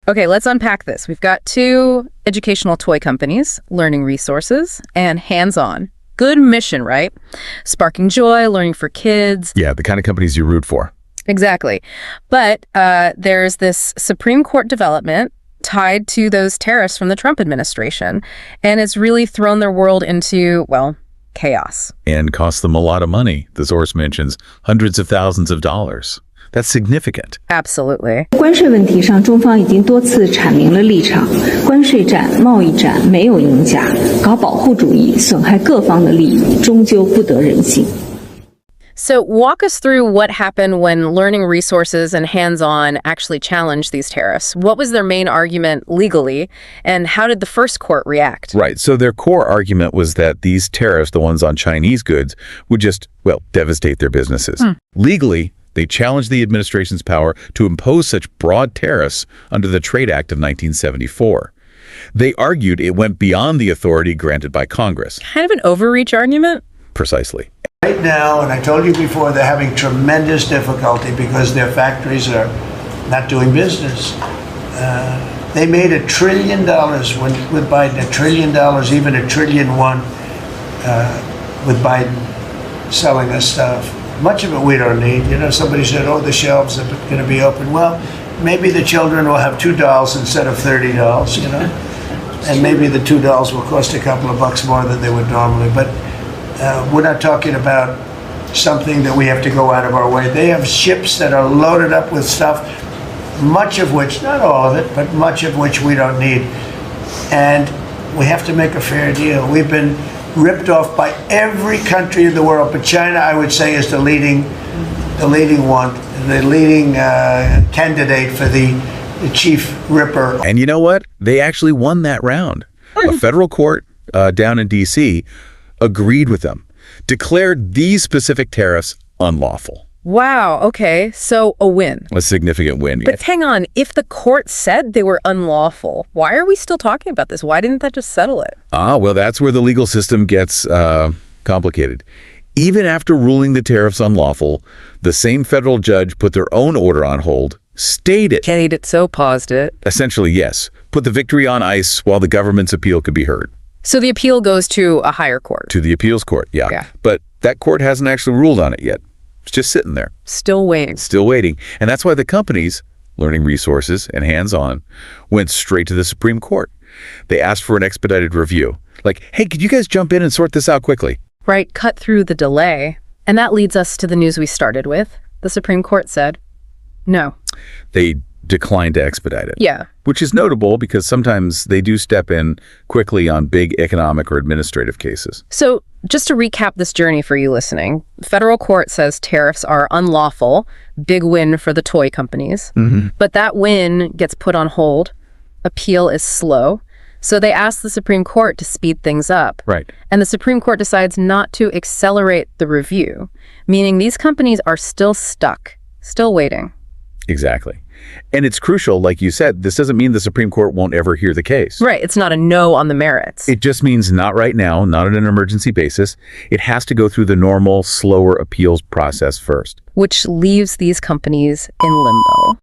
Okay, let's unpack this. We've got two educational toy companies, Learning Resources and Hands-On. Good mission, right? Sparking joy, learning for kids. Yeah, the kind of companies you root for. Exactly. But there's this Supreme Court development tied to those tariffs from the Trump administration, and it's really thrown their world into, well, chaos. And cost them a lot of money. The source mentions hundreds of thousands of dollars. That's significant. Absolutely. 关税问题上，中方已经多次阐明了立场。关税战、贸易战没有赢家，搞保护主义，损害各方的利益，终究不得人心。So walk us through what happened when Learning Resources and Hands-On actually challenged these tariffs. What was their main argument legally, and how did the first court react? Right. So their core argument was that these tariffs, the ones on Chinese goods, would just, well, devastate their businesses. Legally, they challenged the administration's power to impose such broad tariffs under the Trade Act of 1974. They argued it went beyond the authority granted by Congress. Kind of an overreach argument? Precisely. Right now, and I told you before, they're having tremendous difficulty because their factories are not doing business. They made $1 trillion with Biden, $1 trillion, even $1.1 trillion with Biden selling us stuff. Much of it we don't need. You know, somebody said, oh, the shelves are going to be open. Well, maybe the children will have $2 instead of $30, you know? And maybe the $2 will cost a couple of bucks more than they would normally. But we're not talking about something that we have to go out of our way. They have ships that are loaded up with stuff, much of which, not all of it, but much of which we don't need. And we have to make a fair deal. We've been ripped off by every country in the world, but China, I would say, is the leading one, the leading candidate for the chief ripper. And you know what? They actually won that round. A federal court down in D.C. agreed with them, declared these specific tariffs unlawful. Wow, okay, so a win. A significant win. But hang on, if the court said they were unlawful, why are we still talking about this? Why didn't that just settle it? Well, that's where the legal system gets complicated. Even after ruling the tariffs unlawful, the same federal judge put their own order on hold, stayed it. So paused it. Essentially, yes. Put the victory on ice while the government's appeal could be heard. So the appeal goes to a higher court? To the appeals court, yeah. But that court hasn't actually ruled on it yet. It's just sitting there. Still waiting. Still waiting. And that's why the companies, Learning Resources and Hands-On, went straight to the Supreme Court. They asked for an expedited review. Like, hey, could you guys jump in and sort this out quickly? Right, cut through the delay. And that leads us to the news we started with. The Supreme Court said no. They declined to expedite it. Yeah. Which is notable because sometimes they do step in quickly on big economic or administrative cases. So just to recap this journey for you listening, the federal court says tariffs are unlawful, big win for the toy companies. But that win gets put on hold. Appeal is slow. So they ask the Supreme Court to speed things up. Right. And the Supreme Court decides not to accelerate the review, meaning these companies are still stuck, still waiting. Exactly. And it's crucial, like you said, this doesn't mean the Supreme Court won't ever hear the case. Right. It's not a no on the merits. It just means not right now, not on an emergency basis. It has to go through the normal, slower appeals process first. Which leaves these companies in limbo.